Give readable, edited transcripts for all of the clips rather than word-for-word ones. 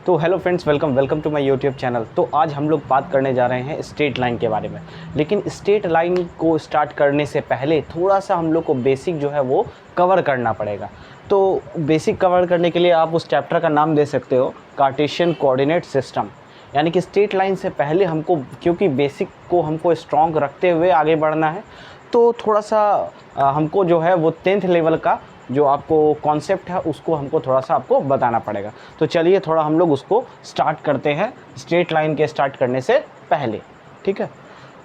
तो hello friends, welcome to my YouTube channel. तो आज हम लोग बात करने जा रहे हैं स्ट्रेट लाइन के बारे में। लेकिन स्ट्रेट लाइन को स्टार्ट करने से पहले थोड़ा सा हम लोग को बेसिक जो है वो कवर करना पड़ेगा। तो बेसिक कवर करने के लिए आप उस चैप्टर का नाम दे सकते हो कार्टेशियन कोऑर्डिनेट सिस्टम। यानी कि स्ट्रेट लाइन से पहले हमको, क्योंकि बेसिक को हमको स्ट्रॉन्ग रखते हुए आगे बढ़ना है, तो थोड़ा सा हमको जो है वो 10th लेवल का जो आपको कॉन्सेप्ट है उसको हमको थोड़ा सा आपको बताना पड़ेगा। तो चलिए थोड़ा हम लोग उसको स्टार्ट करते हैं स्ट्रेट लाइन के स्टार्ट करने से पहले, ठीक है।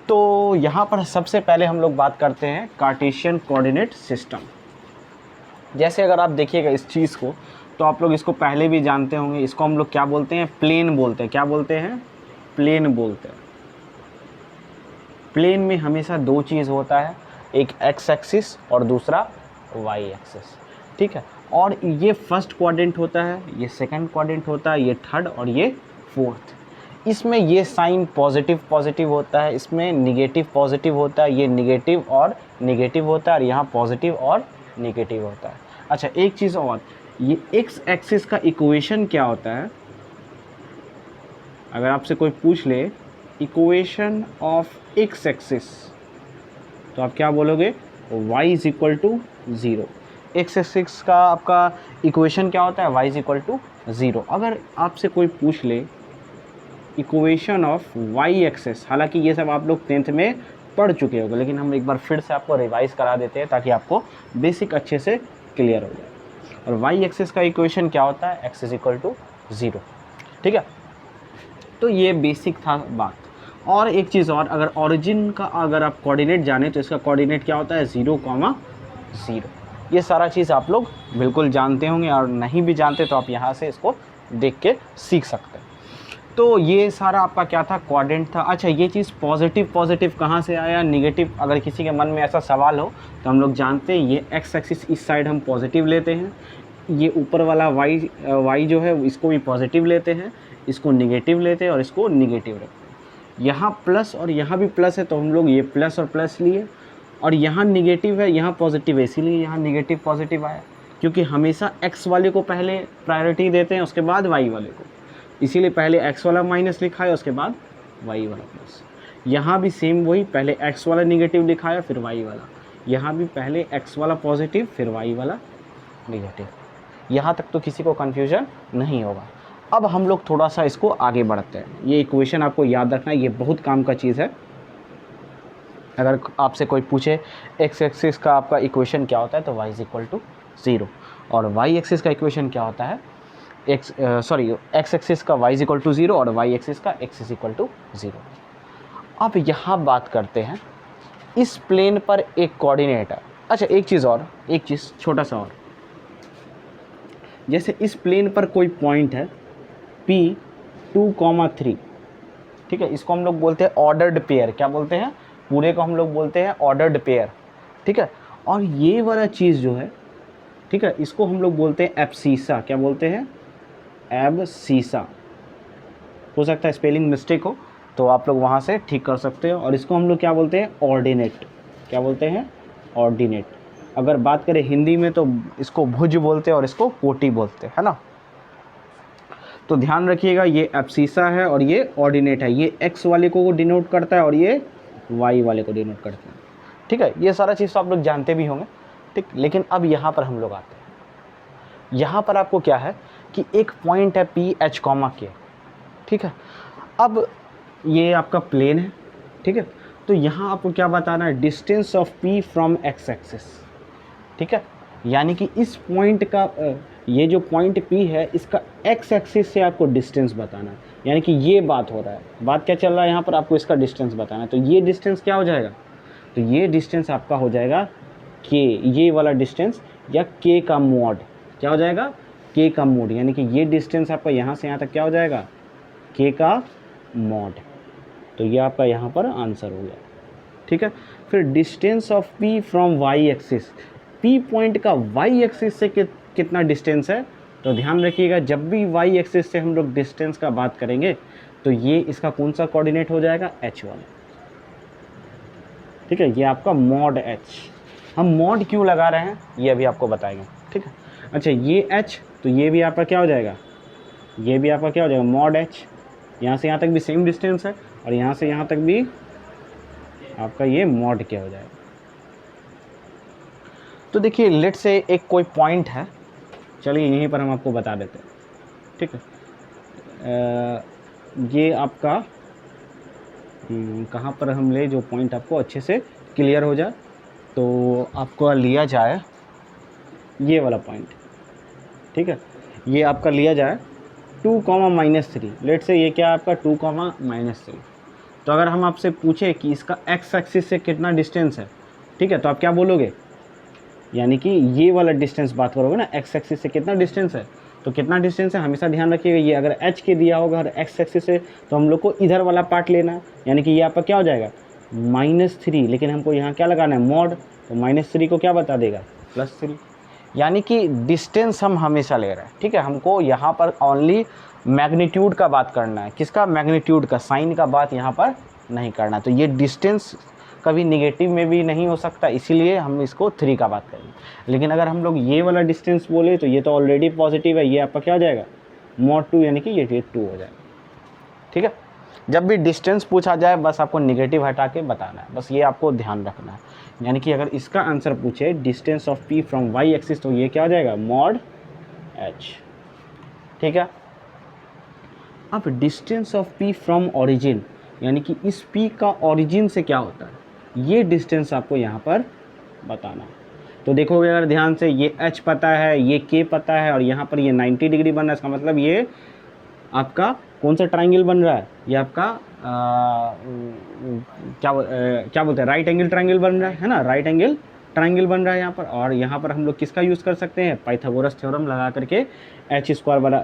तो यहाँ पर सबसे पहले हम लोग बात करते हैं कार्टेशियन कोऑर्डिनेट सिस्टम। जैसे अगर आप देखिएगा इस चीज़ को, तो आप लोग इसको पहले भी जानते होंगे। इसको हम लोग क्या बोलते हैं? प्लेन बोलते हैं। क्या बोलते हैं? प्लेन बोलते हैं। प्लेन में हमेशा दो चीज़ होता है, एक एक्स एक्सिस और दूसरा वाई एक्सिस, ठीक है। और ये फर्स्ट क्वाड्रेंट होता है, ये सेकंड क्वाड्रेंट होता है, ये थर्ड और ये फोर्थ। इसमें ये साइन पॉजिटिव होता है, इसमें निगेटिव पॉजिटिव होता है, ये निगेटिव और निगेटिव होता है, और यहाँ पॉजिटिव और निगेटिव होता है। अच्छा, एक चीज़ और, ये एक्स एक्सिस का इक्वेशन क्या होता है? अगर आपसे कोई पूछ ले इक्वेशन ऑफ एक्स एक्सिस, तो आप क्या बोलोगे? y is equal to 0। X axis का आपका इक्वेशन क्या होता है? y is equal to 0। अगर आपसे कोई पूछ ले इक्वेशन ऑफ y एक्सिस, हालांकि ये सब आप लोग 10th में पढ़ चुके होंगे, लेकिन हम एक बार फिर से आपको रिवाइज करा देते हैं ताकि आपको बेसिक अच्छे से क्लियर हो जाए। और y एक्सिस का इक्वेशन क्या होता है? x इज इक्वल टू 0, ठीक है। तो ये बेसिक था बात। और एक चीज़ और, अगर ओरिजिन का अगर आप कोऑर्डिनेट जाने तो इसका कोऑर्डिनेट क्या होता है? 0,0। ये सारा चीज़ आप लोग बिल्कुल जानते होंगे, और नहीं भी जानते तो आप यहाँ से इसको देख के सीख सकते हैं। तो ये सारा आपका क्या था? क्वाड्रेंट था। अच्छा, ये चीज़ पॉजिटिव कहाँ से आया, निगेटिव? अगर किसी के मन में ऐसा सवाल हो तो हम लोग जानते हैं ये एक्स एक्सिस इस साइड हम पॉजिटिव लेते हैं, ये ऊपर वाला वाई जो है इसको भी पॉजिटिव लेते हैं, इसको निगेटिव लेते हैं और इसको निगेटिव रखते हैं। यहाँ प्लस और यहाँ भी प्लस है तो हम लोग ये प्लस और प्लस लिए, और यहाँ निगेटिव है यहाँ पॉजिटिव है, इसीलिए यहाँ निगेटिव पॉजिटिव आया। क्योंकि हमेशा x वाले को पहले प्रायोरिटी देते हैं, उसके बाद y वाले को, इसीलिए पहले x वाला माइनस लिखा है उसके बाद y वाला प्लस। यहाँ भी सेम वही, पहले x वाला निगेटिव लिखा है फिर y वाला। यहाँ भी पहले x वाला पॉजिटिव फिर y वाला निगेटिव। यहाँ तक तो किसी को कन्फ्यूजन नहीं होगा। अब हम लोग थोड़ा सा इसको आगे बढ़ते हैं। ये इक्वेशन आपको याद रखना है, ये बहुत काम का चीज़ है। अगर आपसे कोई पूछे एक्स एक्सिस का आपका इक्वेशन क्या होता है, तो y इज इक्वल टू 0, और वाई एक्सिस का इक्वेशन क्या होता है? एक्स एक्सिस का y इज इक्वल टू 0 और वाई एक्सिस का x इज इक्वल टू 0। अब यहाँ बात करते हैं इस प्लेन पर एक कोऑर्डिनेट है। अच्छा, एक चीज़ छोटा सा और, जैसे इस प्लेन पर कोई पॉइंट है P 2,3, ठीक है। इसको हम लोग बोलते हैं ऑर्डर्ड पेयर। क्या बोलते हैं? पूरे को हम लोग बोलते हैं ऑर्डर्ड पेयर, ठीक है। और ये वाला चीज़ जो है, ठीक है, इसको हम लोग बोलते हैं एब्सीसा। क्या बोलते हैं? एब्सीसा। हो सकता है स्पेलिंग मिस्टेक हो तो आप लोग वहाँ से ठीक कर सकते हो। और इसको हम लोग क्या बोलते हैं? ऑर्डिनेट। क्या बोलते हैं? ऑर्डिनेट। अगर बात करें हिंदी में तो इसको भुज बोलते हैं और इसको कोटि बोलते हैं, है ना। तो ध्यान रखिएगा, ये एब्सीसा है और ये ऑर्डिनेट है। ये x वाले को डिनोट करता है और ये y वाले को डिनोट करता है, ठीक है। ये सारा चीज़ तो आप लोग जानते भी होंगे, ठीक। लेकिन अब यहाँ पर हम लोग आते हैं। यहाँ पर आपको क्या है कि एक पॉइंट है P H, K, ठीक है। अब ये आपका प्लेन है, ठीक है। तो यहाँ आपको क्या बताना है? Distance of P from x axis, ठीक है। यानी कि इस पॉइंट का ये जो पॉइंट P है इसका x एक्सिस से आपको डिस्टेंस बताना है। यानी कि ये बात हो रहा है, बात क्या चल रहा है यहाँ पर, आपको इसका डिस्टेंस बताना है। तो ये डिस्टेंस क्या हो जाएगा? तो ये डिस्टेंस आपका हो जाएगा k, ये वाला डिस्टेंस, या k का मॉड। क्या हो जाएगा? k का मॉड। यानी कि ये डिस्टेंस आपका यहाँ से यहाँ तक क्या हो जाएगा? k का मॉड। तो ये आपका यहाँ पर आंसर हो गया, ठीक है। फिर distance of P from y axis, P point का y एक्सिस से कितना डिस्टेंस है? तो ध्यान रखिएगा, जब भी y एक्सिस से हम लोग डिस्टेंस का बात करेंगे तो ये इसका कौन सा कोऑर्डिनेट हो जाएगा? h वाला, ठीक है। ये आपका मॉड h। हम मॉड क्यों लगा रहे हैं ये अभी आपको बताएंगे, ठीक है। अच्छा, ये h, तो ये भी आपका क्या हो जाएगा? ये भी आपका क्या हो जाएगा मॉड एच, यहाँ से यहाँ तक भी सेम डिस्टेंस है और यहाँ से यहाँ तक भी आपका ये मॉड क्या हो जाएगा। तो देखिए लेट से एक कोई पॉइंट है, चलिए यहीं पर हम आपको बता देते हैं, ठीक है। ये आपका कहाँ पर हम ले जो पॉइंट आपको अच्छे से क्लियर हो जाए, तो आपको लिया जाए ये वाला पॉइंट, ठीक है। ये आपका लिया जाए 2,-3, लेट से ये क्या है आपका 2,-3। तो अगर हम आपसे पूछे कि इसका एक्स एक्सिस से कितना डिस्टेंस है, ठीक है, तो आप क्या बोलोगे, यानी कि ये वाला डिस्टेंस बात करोगे ना, एक्स एक्सिस से कितना डिस्टेंस है, तो कितना डिस्टेंस है हमेशा ध्यान रखिएगा। ये अगर एच के दिया होगा और एक्स एक्सिस से, तो हम लोग को इधर वाला पार्ट लेना है, यानी कि ये आपका क्या हो जाएगा -3, लेकिन हमको यहाँ क्या लगाना है मॉड, तो -3 को क्या बता देगा +3, यानी कि डिस्टेंस हम हमेशा ले रहे हैं, ठीक है। हमको यहाँ पर ओनली मैग्नीट्यूड का बात करना है, किसका मैग्नीट्यूड का, साइन का बात यहाँ पर नहीं करना। तो ये डिस्टेंस कभी नेगेटिव में भी नहीं हो सकता, इसीलिए हम इसको 3 का बात करेंगे। लेकिन अगर हम लोग ये वाला डिस्टेंस बोले तो ये तो ऑलरेडी पॉजिटिव है, ये आपका क्या हो जाएगा mod 2, यानी कि ये 2 हो जाएगा, ठीक है। जब भी डिस्टेंस पूछा जाए बस आपको नेगेटिव हटा के बताना है, बस ये आपको ध्यान रखना है। यानी कि अगर इसका आंसर पूछे distance of P from y axis, तो ये क्या हो जाएगा mod h, ठीक है। अब distance of P from origin, यानी कि इस P का ओरिजिन से क्या होता है, ये डिस्टेंस आपको यहाँ पर बताना है। तो देखोगे अगर ध्यान से, ये h पता है, ये k पता है, और यहाँ पर ये 90 डिग्री बन रहा है, इसका मतलब ये आपका कौन सा ट्राइंगल बन रहा है, ये आपका क्या बोलते हैं राइट एंगल ट्राइंगल बन रहा है ना, राइट एंगल ट्राइंगल बन रहा है यहाँ पर। और यहाँ पर हम लोग किसका यूज़ कर सकते हैं, पाइथागोरस थ्योरम लगा करके h² वाला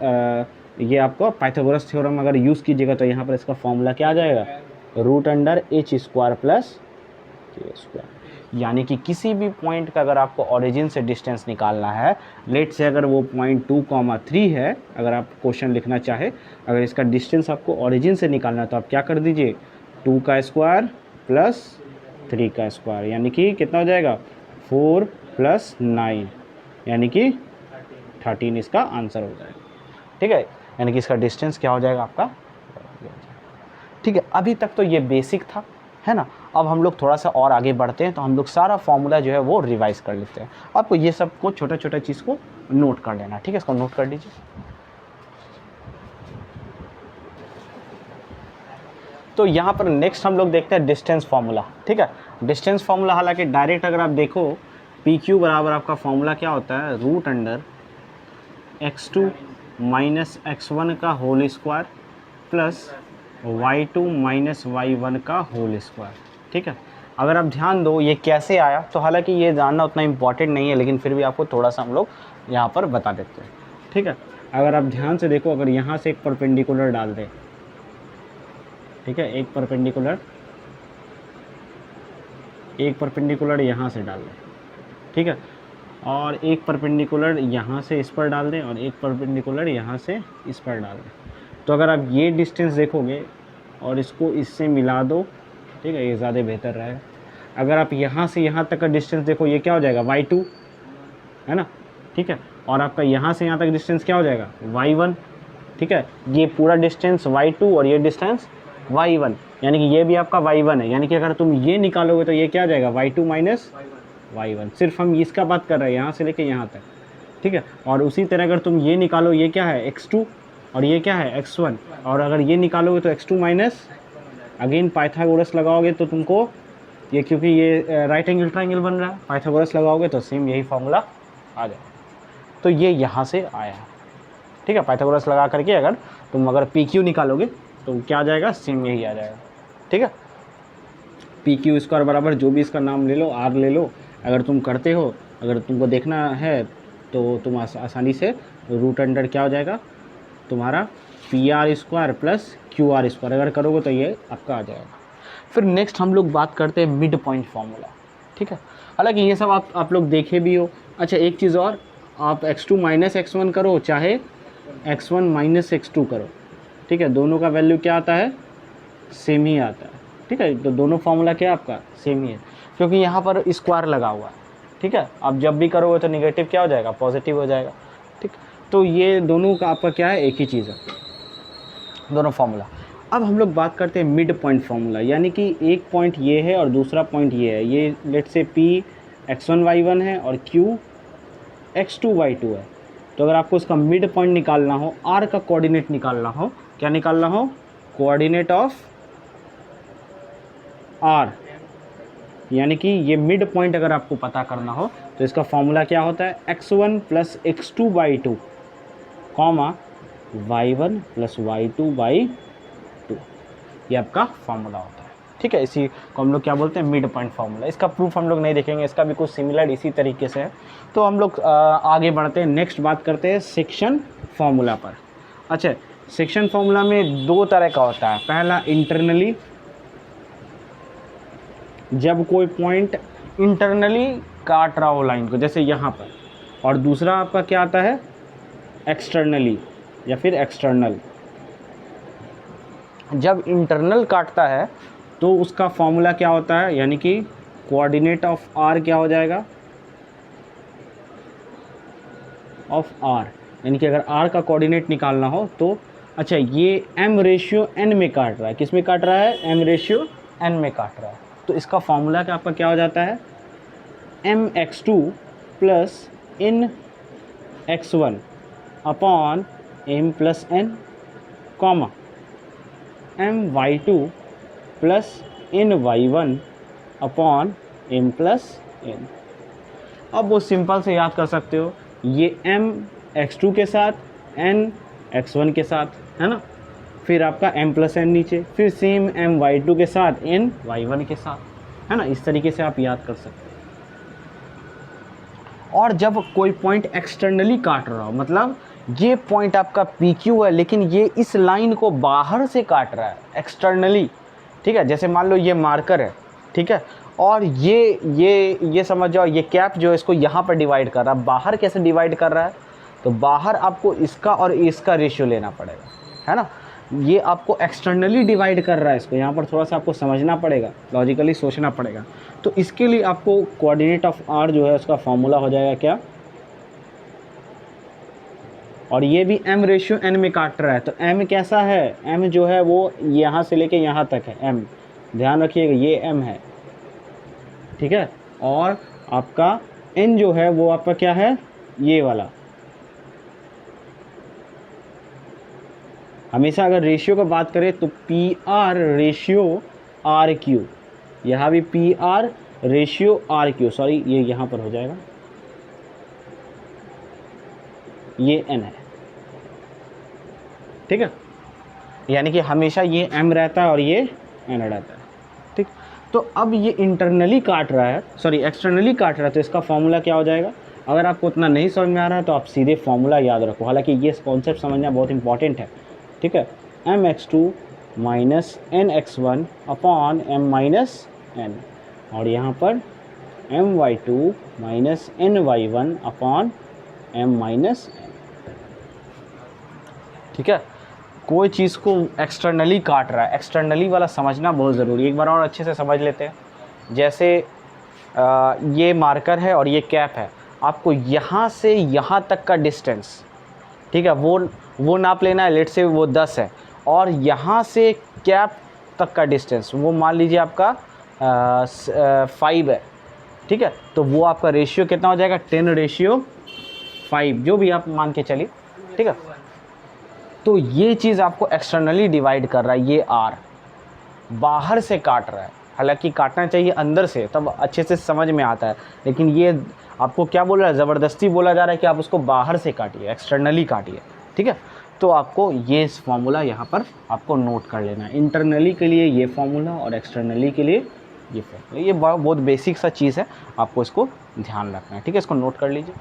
ये आपको पाइथागोरस थ्योरम अगर यूज़ कीजिएगा तो यहाँ पर इसका फॉर्मूला क्या आ जाएगा, √h² + k²। यानी कि किसी भी पॉइंट का अगर आपको ओरिजिन से डिस्टेंस निकालना है, लेट से अगर वो पॉइंट 2,3 है, अगर आप क्वेश्चन लिखना चाहे, अगर इसका डिस्टेंस आपको ओरिजिन से निकालना है तो आप क्या कर दीजिए 2² + 3², यानी कि कितना हो जाएगा 4 + 9, यानी कि 13 इसका आंसर हो जाएगा, ठीक है। यानी कि इसका डिस्टेंस क्या हो जाएगा आपका, ठीक है। अभी तक तो ये बेसिक था, है ना। अब हम लोग थोड़ा सा और आगे बढ़ते हैं, तो हम लोग सारा फॉर्मूला जो है वो रिवाइज कर लेते हैं। आपको ये सब को छोटा छोटा चीज़ को नोट कर लेना, ठीक है, इसको नोट कर लीजिए। तो यहाँ पर नेक्स्ट हम लोग देखते हैं डिस्टेंस फार्मूला, ठीक है। डिस्टेंस फार्मूला हालांकि डायरेक्ट अगर आप देखो PQ बराबर आपका फॉर्मूला क्या होता है, √x2 - x1 का whole square plus y2 - y1 का होल स्क्वायर, ठीक है। अगर आप ध्यान दो ये कैसे आया, तो हालांकि ये जानना उतना इम्पॉर्टेंट नहीं है, लेकिन फिर भी आपको थोड़ा सा हम लोग यहाँ पर बता देते हैं, ठीक है। अगर आप ध्यान से देखो, अगर यहाँ से एक परपेंडिकुलर डाल दें, ठीक है, एक परपेंडिकुलर यहाँ से डाल दें, ठीक है, और एक परपेंडिकुलर यहाँ से इस पर डाल दें, और एक परपेंडिकुलर यहाँ से इस पर डाल दें। तो अगर आप ये डिस्टेंस देखोगे और इसको इससे मिला दो, ठीक है, ये ज़्यादा बेहतर रहेगा। अगर आप यहाँ से यहाँ तक का डिस्टेंस देखो, ये क्या हो जाएगा y2, है ना, ठीक है, और आपका यहाँ से यहाँ तक डिस्टेंस क्या हो जाएगा y1, ठीक है। ये पूरा डिस्टेंस y2 और ये डिस्टेंस y1, यानी कि ये भी आपका y1 है, यानी कि अगर तुम ये निकालोगे तो ये क्या आ जाएगा y2 - y1। सिर्फ हम इसका बात कर रहे हैं यहाँ से लेके यहाँ तक, ठीक है। और उसी तरह अगर तुम ये निकालो, ये क्या है x2 और ये क्या है x1, और अगर ये निकालोगे तो x2 माइनस, अगेन पाइथागोरस लगाओगे तो तुमको ये, क्योंकि ये राइट एंगल ट्राइंगल बन रहा है, पाइथागोरस लगाओगे तो सेम यही फॉर्मूला आ जाएगा। तो ये यहाँ से आया है, ठीक है। पाइथागोरस लगा करके अगर तुम PQ निकालोगे तो क्या आ जाएगा, सेम यही आ जाएगा, ठीक है। PQ² बराबर जो भी इसका नाम ले लो, R ले लो, अगर तुम करते हो, अगर तुमको देखना है तो तुम आसानी से √अंडर क्या हो जाएगा तुम्हारा PR² + QR², अगर करोगे तो ये आपका आ जाएगा। फिर नेक्स्ट हम लोग बात करते हैं मिड पॉइंट फार्मूला, ठीक है। हालांकि ये सब आप लोग देखे भी हो। अच्छा एक चीज़ और, आप x2 - x1 करो चाहे x1 - x2 करो, ठीक है, दोनों का वैल्यू क्या आता है, सेम ही आता है, ठीक है। तो दोनों फार्मूला क्या आपका सेम ही है, क्योंकि यहाँ पर स्क्वायर लगा हुआ है, ठीक है। अब जब भी करोगे तो निगेटिव क्या हो जाएगा, पॉजिटिव हो जाएगा, ठीक। तो ये दोनों का आपका क्या है, एक ही चीज़ है, दोनों फार्मूला। अब हम लोग बात करते हैं मिड पॉइंट फार्मूला, यानी कि एक पॉइंट ये है और दूसरा पॉइंट ये है, ये लेट से P x1 y1 है और Q x2 y2 है। तो अगर आपको इसका मिड पॉइंट निकालना हो, R का कोऑर्डिनेट निकालना हो, क्या निकालना हो, कोऑर्डिनेट ऑफ R, यानी कि ये मिड पॉइंट अगर आपको पता करना हो तो इसका फॉर्मूला क्या होता है, x1 plus x2 by 2 comma y1 plus y2 by 2, ये आपका फॉर्मूला होता है। ठीक है, इसी को हम लोग क्या बोलते हैं, मिड पॉइंट फार्मूला। इसका प्रूफ हम लोग नहीं देखेंगे, इसका भी कुछ सिमिलर इसी तरीके से है। तो हम लोग आगे बढ़ते हैं, नेक्स्ट बात करते हैं सेक्शन फार्मूला पर। अच्छा, सेक्शन फार्मूला में दो तरह का होता है, पहला इंटरनली, जब कोई पॉइंट इंटरनली काट रहा हो लाइन को, जैसे यहाँ पर, और दूसरा आपका क्या आता है, एक्सटर्नली या फिर एक्सटर्नल। जब इंटरनल काटता है तो उसका फॉर्मूला क्या होता है, यानी कि कोऑर्डिनेट ऑफ आर क्या हो जाएगा, ऑफ आर, यानी कि अगर आर का कोऑर्डिनेट निकालना हो तो, अच्छा ये m रेशियो n में काट रहा है, किस में काट रहा है, m रेशियो n में काट रहा है, तो इसका फॉर्मूला क्या आपका क्या हो जाता है, mx2 plus n x1 upon m plus n comma my2 plus n y1 upon m plus n। अब वो सिंपल से याद कर सकते हो, ये m x2 के साथ, n x1 के साथ, है ना, फिर आपका m प्लस n नीचे, फिर सेम m y2 के साथ, n y1 के साथ, है ना, इस तरीके से आप याद कर सकते हो। और जब कोई पॉइंट एक्सटर्नली काट रहा हो, मतलब ये पॉइंट आपका PQ है लेकिन ये इस लाइन को बाहर से काट रहा है एक्सटर्नली, ठीक है, जैसे मान लो ये मार्कर है, ठीक है, और ये समझ जाओ, ये कैप जो है इसको यहाँ पर डिवाइड कर रहा है, बाहर कैसे डिवाइड कर रहा है, तो बाहर आपको इसका और इसका रेशियो लेना पड़ेगा, है ना, ये आपको एक्सटर्नली डिवाइड कर रहा है इसको, यहाँ पर थोड़ा सा आपको समझना पड़ेगा, लॉजिकली सोचना पड़ेगा। तो इसके लिए आपको कोऑर्डिनेट ऑफ आर जो है उसका फॉर्मूला हो जाएगा क्या, और ये भी m रेशियो n में काट रहा है, तो m कैसा है, m जो है वो यहाँ से लेके यहाँ तक है, m ध्यान रखिएगा, ये m है, ठीक है, और आपका n जो है वो आपका क्या है, ये वाला। हमेशा अगर रेशियो का बात करें तो PR रेशियो RQ, यहाँ भी PR रेशियो RQ, सॉरी ये यहाँ पर हो जाएगा, ये n है, ठीक है, यानी कि हमेशा ये m रहता है और ये n रहता है, ठीक। तो अब ये इंटरनली काट रहा है, सॉरी एक्सटर्नली काट रहा है, तो इसका फॉर्मूला क्या हो जाएगा। अगर आपको उतना नहीं समझ में आ रहा है तो आप सीधे फॉर्मूला याद रखो, हालांकि ये कॉन्सेप्ट समझना बहुत इंपॉर्टेंट है, ठीक है, mx2 minus nx1 upon m minus n, और यहाँ पर my2 minus ny1 upon m minus n, ठीक है। कोई चीज़ को एक्सटर्नली काट रहा है, एक्सटर्नली वाला समझना बहुत ज़रूरी है। एक बार और अच्छे से समझ लेते हैं। जैसे ये मार्कर है और ये कैप है, आपको यहाँ से यहाँ तक का डिस्टेंस, ठीक है, वो नाप लेना है, लेट से वो 10 है, और यहाँ से कैप तक का डिस्टेंस वो मान लीजिए आपका 5 है, ठीक है, तो वो आपका रेशियो कितना हो जाएगा, 10:5, जो भी आप मान के चलिए, ठीक है। तो ये चीज़ आपको एक्सटर्नली डिवाइड कर रहा है, ये R बाहर से काट रहा है, हालांकि काटना चाहिए अंदर से, तब अच्छे से समझ में आता है, लेकिन ये आपको क्या बोल रहा है, ज़बरदस्ती बोला जा रहा है कि आप उसको बाहर से काटिए, एक्सटर्नली काटिए, ठीक है। तो आपको ये फार्मूला यहाँ पर आपको नोट कर लेना है, इंटरनली के लिए ये फार्मूला और एक्सटर्नली के लिए ये फार्मूला। ये बहुत बेसिक सा चीज़ है, आपको इसको ध्यान रखना है, ठीक है, इसको नोट कर लीजिए।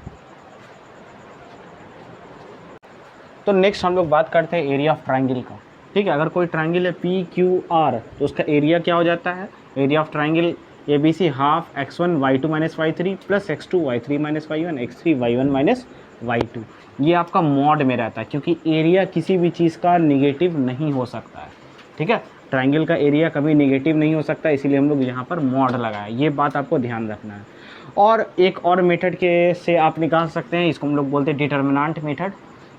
तो नेक्स्ट हम लोग बात करते हैं एरिया ऑफ ट्रायंगल का, ठीक है। अगर कोई ट्रायंगल है PQR तो उसका एरिया क्या हो जाता है, area of triangle ABC half x1 y2 minus y3 plus x2 y3 minus y1 x3 y1 minus y2। ये आपका मॉड में रहता है, क्योंकि एरिया किसी भी चीज़ का निगेटिव नहीं हो सकता है, ठीक है। ट्रायंगल का एरिया कभी निगेटिव नहीं हो सकता, इसीलिए हम लोग यहाँ पर मॉड लगाए, ये बात आपको ध्यान रखना है। और एक और मेथड के से आप निकाल सकते हैं, इसको हम लोग बोलते हैं determinant method.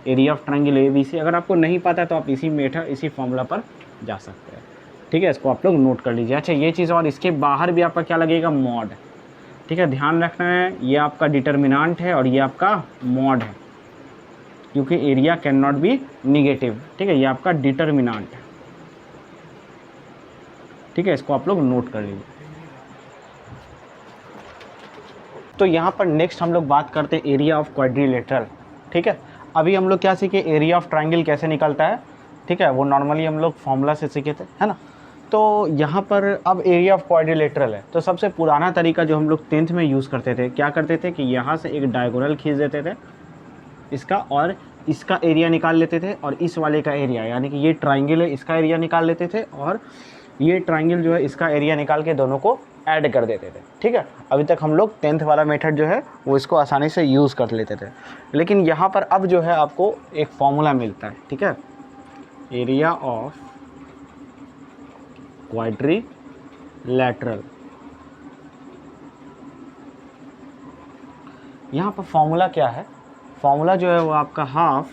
Area of triangle ABC। अगर आपको नहीं पता तो आप इसी मेथड इसी फॉर्मूला पर जा सकते हैं, ठीक है। इसको आप लोग नोट कर लीजिए। अच्छा ये चीज़, और इसके बाहर भी आपका क्या लगेगा, मॉड, ठीक है। ध्यान रखना है ये आपका डिटर्मिनेंट है और ये आपका मॉड है, क्योंकि area can not be negative, ठीक है। ये आपका डिटर्मिनेंट है, ठीक है। इसको आप लोग नोट कर लीजिए। तो यहाँ पर नेक्स्ट हम लोग बात करते हैं एरिया ऑफ क्वाड्रिलेटरल, ठीक है। अभी हम लोग क्या सीखे, एरिया ऑफ ट्रायंगल कैसे निकलता है, ठीक है। वो नॉर्मली हम लोग फॉर्मूला से सीखे थे, है ना। तो यहाँ पर अब एरिया ऑफ क्वाड्रिलेटरल है। तो सबसे पुराना तरीका जो हम लोग 10th में यूज़ करते थे, क्या करते थे कि यहाँ से एक डायगोनल खींच देते थे इसका, और इसका एरिया निकाल लेते थे, और इस वाले का एरिया, यानी कि ये ट्राइंगल है इसका एरिया निकाल लेते थे, और ये ट्राइंगल जो है इसका एरिया निकाल के दोनों को ऐड कर देते थे, ठीक है। अभी तक हम लोग 10th वाला मेथड जो है वो इसको आसानी से यूज़ कर लेते थे। लेकिन यहाँ पर अब जो है आपको एक फॉर्मूला मिलता है, ठीक है, एरिया ऑफ क्वाड्रिलेटरल। यहाँ पर फॉर्मूला क्या है, फॉर्मूला जो है वो आपका half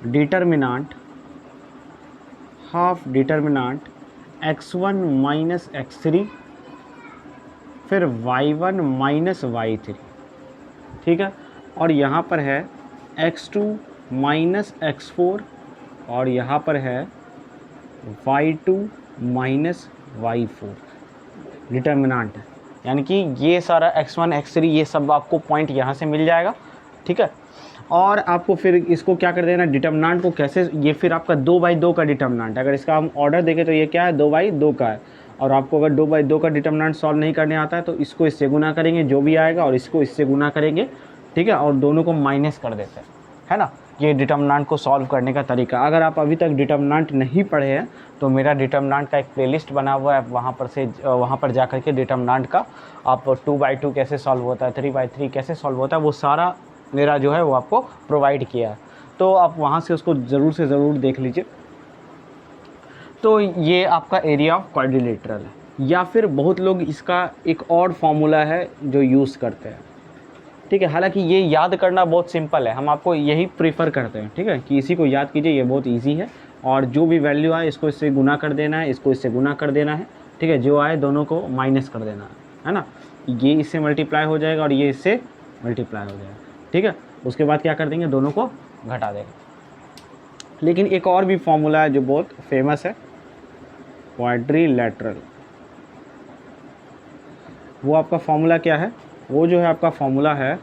determinant x1 minus x3 फिर y1 माइनस y3, ठीक है। और यहाँ पर है x2 माइनस x4, और यहाँ पर है y2 माइनस y4 डिटर्मिनेंट है। यानी कि ये सारा x1 x3 ये सब आपको पॉइंट यहाँ से मिल जाएगा, ठीक है। और आपको फिर इसको क्या कर देना, डिटर्मिनेंट को कैसे, ये फिर आपका 2/2 का डिटर्मिनेंट है। अगर इसका हम ऑर्डर देखें तो ये क्या है, 2/2 का है। और आपको अगर 2/2 का डिटर्मिनेंट सॉल्व नहीं करने आता है तो इसको इससे गुना करेंगे जो भी आएगा, और इसको इससे गुना करेंगे, ठीक है, और दोनों को माइनस कर देते हैं, है ना। ये डिटर्मिनेंट को सॉल्व करने का तरीका। अगर आप अभी तक डिटर्मिनेंट नहीं पढ़े हैं तो मेरा डिटर्मिनेंट का एक प्लेलिस्ट बना हुआ है, वहाँ पर जा कर के डिटर्मिनेंट का आप 2/2 कैसे सॉल्व होता है, 3/3 कैसे सॉल्व होता है, वो सारा मेरा जो है वो आपको प्रोवाइड किया है। तो आप वहाँ से उसको ज़रूर से ज़रूर देख लीजिए। तो ये आपका एरिया ऑफ क्वाड्रिलेटरल है। या फिर बहुत लोग इसका एक और फॉर्मूला है जो यूज़ करते हैं, ठीक है। हालांकि ये याद करना बहुत सिंपल है, हम आपको यही प्रीफर करते हैं, ठीक है, कि इसी को याद कीजिए, ये बहुत इजी है। और जो भी वैल्यू आए इसको इससे गुना कर देना है, इसको इससे गुना कर देना है, ठीक है। जो आए दोनों को माइनस कर देना है ना। ये इससे मल्टीप्लाई हो जाएगा और ये इससे मल्टीप्लाई हो जाएगा, ठीक है। उसके बाद क्या कर देंगे, दोनों को घटा देंगे। लेकिन एक और भी फॉर्मूला है जो बहुत फेमस है, क्वाड्रिलेटरल। वो आपका फॉर्मूला क्या है, वो जो है आपका फॉर्मूला है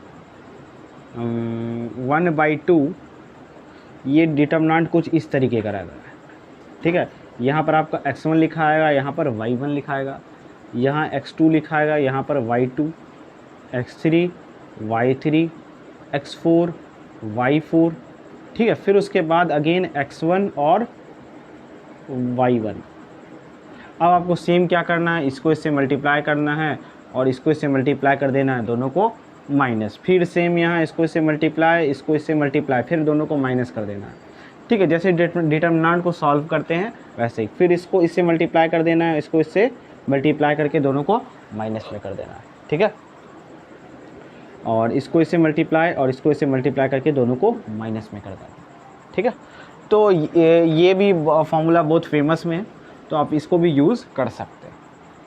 1/2। ये डिटर्मिनेंट कुछ इस तरीके का रहेगा, ठीक है। यहाँ पर आपका x1 लिखा आएगा, यहाँ पर y1 लिखा आएगा, यहाँ x2 लिखा आएगा, यहाँ पर y2, x3 y3, x4 y4, ठीक है। फिर उसके बाद अगेन x1 और y1। अब आपको सेम क्या करना है, इसको इससे मल्टीप्लाई करना है और इसको इससे मल्टीप्लाई कर देना है, दोनों को माइनस। फिर सेम यहाँ इसको इससे मल्टीप्लाई, इसको इससे मल्टीप्लाई, फिर दोनों को माइनस कर देना है, ठीक है। जैसे डिटर्मिनेंट को सॉल्व करते हैं वैसे ही। फिर इसको इससे मल्टीप्लाई कर देना है, इसको इससे मल्टीप्लाई करके दोनों को माइनस में कर देना है, ठीक है। और इसको इससे मल्टीप्लाई और इसको इससे मल्टीप्लाई करके दोनों को माइनस में कर देना, ठीक है। तो ये भी फॉर्मूला बहुत फेमस में है, तो आप इसको भी यूज़ कर सकते हैं,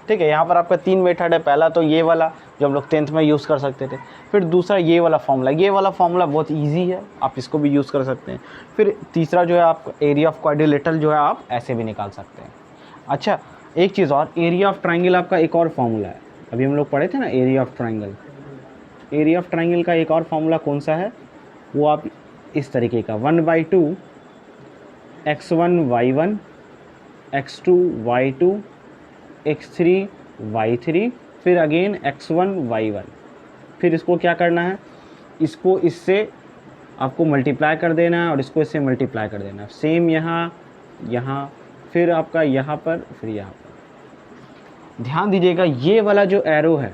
ठीक है। यहाँ पर आपका 3 मेथड है। पहला तो ये वाला जो हम लोग 10th में यूज़ कर सकते थे, फिर दूसरा ये वाला फॉर्मूला। ये वाला फॉर्मूला बहुत इजी है, आप इसको भी यूज़ कर सकते हैं। फिर तीसरा जो है आप एरिया ऑफ क्वाड्रिलेटरल जो है आप ऐसे भी निकाल सकते हैं। अच्छा एक चीज़ और, एरिया ऑफ ट्राइंगल आपका एक और फॉर्मूला है। अभी हम लोग पढ़े थे ना area of triangle. Area of triangle का एक और फॉर्मूला कौन सा है, वो आप इस तरीके का 1/2 x1 y1 x2 y2 x3 y3 फिर अगेन x1 y1। फिर इसको क्या करना है, इसको इससे आपको मल्टीप्लाई कर देना है और इसको इससे मल्टीप्लाई कर देना है। सेम यहाँ यहाँ फिर आपका यहाँ पर, फिर यहाँ पर। ध्यान दीजिएगा ये वाला जो एरो है,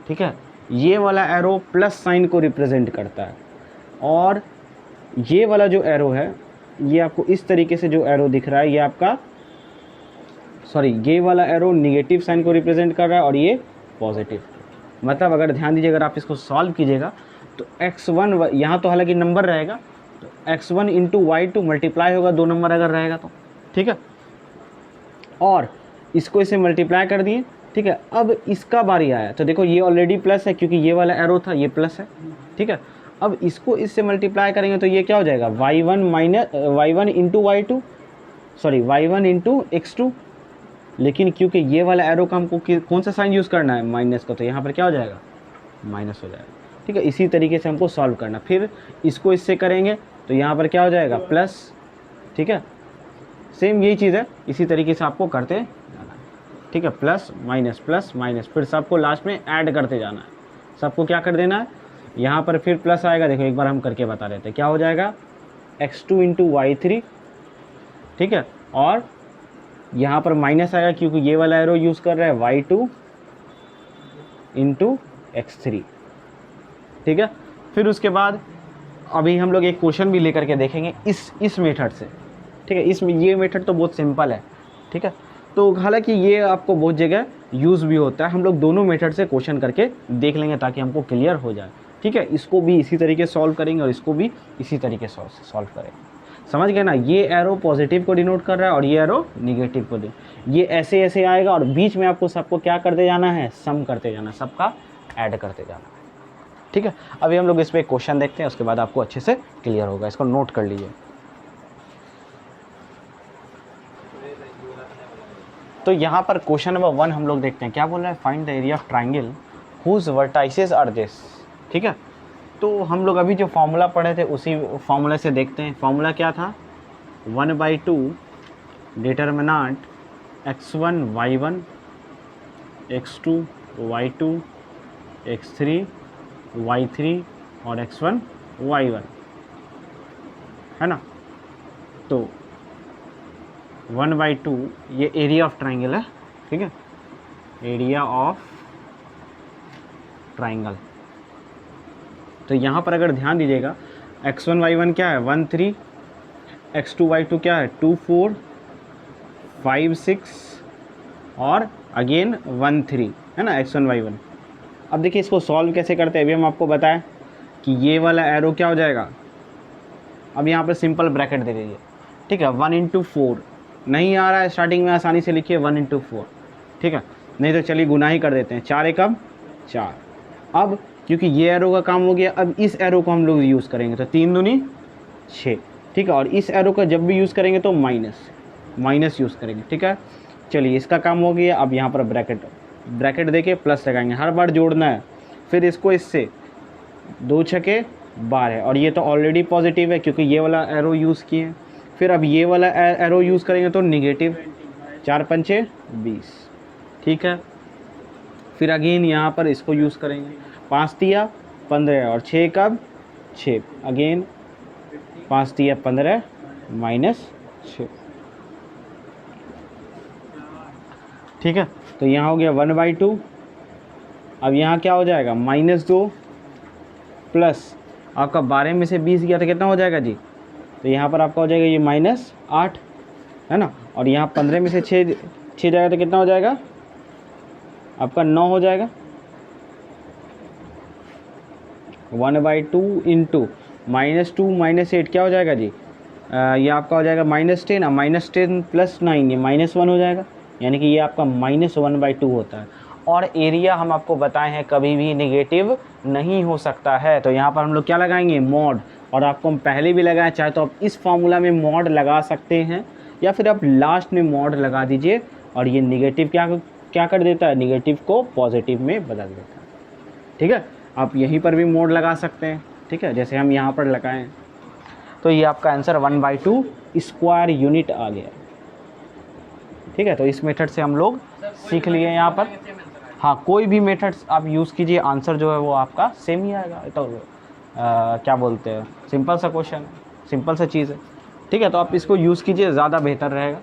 ठीक है, ये वाला एरो प्लस साइन को रिप्रेजेंट करता है, और ये वाला जो एरो है ये आपको इस तरीके से जो एरो दिख रहा है, ये आपका ये वाला एरो निगेटिव साइन को रिप्रेजेंट कर रहा है और ये पॉजिटिव। मतलब अगर ध्यान दीजिए, अगर आप इसको सॉल्व कीजिएगा तो x1 यहाँ तो हालांकि नंबर रहेगा, तो x1 इंटू y2 मल्टीप्लाई होगा 2 नंबर अगर रहेगा तो, ठीक है। और इसको इसे मल्टीप्लाई कर दिए, ठीक है। अब इसका बारी आया तो देखो ये ऑलरेडी प्लस है क्योंकि ये वाला एरो था, ये प्लस है, ठीक है। अब इसको इससे मल्टीप्लाई करेंगे तो ये क्या हो जाएगा, y1 into y2, sorry y1 into x2, लेकिन क्योंकि ये वाला एरो का हमको कौन सा साइन यूज़ करना है, माइनस का, तो यहाँ पर क्या हो जाएगा, माइनस हो जाएगा, ठीक है। इसी तरीके से हमको सॉल्व करना, फिर इसको इससे करेंगे तो यहाँ पर क्या हो जाएगा, प्लस, ठीक है। सेम यही चीज़ है, इसी तरीके से आपको करते जाना है, ठीक है। प्लस माइनस, फिर सबको लास्ट में ऐड करते जाना है, सबको क्या कर देना है, यहाँ पर फिर प्लस आएगा, देखो एक बार हम करके बता देते हैं, क्या हो जाएगा, x2 इंटू y3, ठीक है। और यहाँ पर माइनस आएगा क्योंकि ये वाला एरो यूज़ कर रहा है, y2 इंटू x3, ठीक है। फिर उसके बाद अभी हम लोग एक क्वेश्चन भी लेकर के देखेंगे इस मेथड से, ठीक है। इसमें ये मेथड तो बहुत सिंपल है, ठीक है। तो हालांकि ये आपको बहुत जगह यूज़ भी होता है, हम लोग दोनों मेथड से क्वेश्चन करके देख लेंगे ताकि हमको क्लियर हो जाए, ठीक है। इसको भी इसी तरीके सॉल्व करेंगे और इसको भी इसी तरीके से सॉल्व करेंगे, समझ गए ना। ये एरो पॉजिटिव को डिनोट कर रहा है और ये एरो निगेटिव को, ये ऐसे ऐसे आएगा और बीच में आपको सबको क्या करते जाना है, सम करते जाना, सबका ऐड करते जाना, ठीक है। अभी हम लोग इस पर एक क्वेश्चन देखते हैं, उसके बाद आपको अच्छे से क्लियर होगा, इसको नोट कर लीजिए। तो यहाँ पर क्वेश्चन नंबर 1 हम लोग देखते हैं, क्या बोल रहा है, find the area of triangle whose vertices are this, ठीक है। तो हम लोग अभी जो फॉर्मूला पढ़े थे उसी फॉर्मूला से देखते हैं। फॉर्मूला क्या था, 1/2 determinant x1 y1 x2 y2 x3 y3 और x1 y1, है ना। तो 1/2 ये एरिया ऑफ ट्राइंगल है, ठीक है, एरिया ऑफ ट्राइंगल। तो यहाँ पर अगर ध्यान दीजिएगा, x1 y1 क्या है, 1 3, x2 y2 क्या है, 2 4 5 6 और अगेन 1 3, है ना, x1 y1। अब देखिए इसको सॉल्व कैसे करते हैं, अभी हम आपको बताएं कि ये वाला एरो क्या हो जाएगा, अब यहाँ पर सिंपल ब्रैकेट दे दीजिए, ठीक है। 1 इंटू 4 नहीं आ रहा है स्टार्टिंग में, आसानी से लिखिए 1 इंटू 4, ठीक है। नहीं तो चलिए गुना ही कर देते हैं, 4 एकम 4। अब क्योंकि ये एरो का काम हो गया, अब इस एरो को हम लोग यूज़ करेंगे, तो 3 दूनी 6, ठीक है। और इस एरो का जब भी यूज़ करेंगे तो माइनस यूज़ करेंगे, ठीक है। चलिए इसका काम हो गया, अब यहाँ पर ब्रैकेट देके प्लस लगाएंगे, हर बार जोड़ना है। फिर इसको इससे 2 छके 12 और ये तो ऑलरेडी पॉजिटिव है क्योंकि ये वाला एरो यूज़ किए। फिर अब ये वाला एरो यूज़ करेंगे तो निगेटिव, 4 पंचे 20, ठीक है। फिर अगेन यहाँ पर इसको यूज़ करेंगे, 5 तिया 15 और 6 कब 6, अगेन 5 तिया 15 माइनस 6, ठीक है। तो यहाँ हो गया 1/2। अब यहाँ क्या हो जाएगा, -2 प्लस आपका 12 में से 20 गया तो कितना हो जाएगा जी, तो यहाँ पर आपका हो जाएगा ये -8, है ना। और यहाँ 15 में से 6 जाएगा तो कितना हो जाएगा, आपका 9 हो जाएगा। 1/2 इंटू -2 -8 क्या हो जाएगा जी, ये आपका हो जाएगा -10, और -10 प्लस 9 ये -1 हो जाएगा, यानी कि ये आपका -1/2 होता है। और एरिया हम आपको बताए हैं कभी भी निगेटिव नहीं हो सकता है, तो यहाँ पर हम लोग क्या लगाएंगे, मॉड। और आपको हम पहले भी लगाए, चाहे तो आप इस फॉर्मूला में मॉड लगा सकते हैं या फिर आप लास्ट में मॉड लगा दीजिए, और ये निगेटिव क्या कर देता है, निगेटिव को पॉजिटिव में बदल देता है, ठीक है। आप यहीं पर भी मॉड लगा सकते हैं, ठीक है, जैसे हम यहाँ पर लगाएं। तो ये आपका आंसर 1/2 स्क्वायर यूनिट आ गया, ठीक है। तो इस मेथड से हम लोग सीख लिए यहाँ पर। हाँ, कोई भी मेथड्स आप यूज़ कीजिए, आंसर जो है वो आपका सेम ही आएगा। तो क्या बोलते हैं, सिंपल सा क्वेश्चन, सिंपल सा चीज़ है, ठीक है। तो आप इसको यूज़ कीजिए, ज़्यादा बेहतर रहेगा।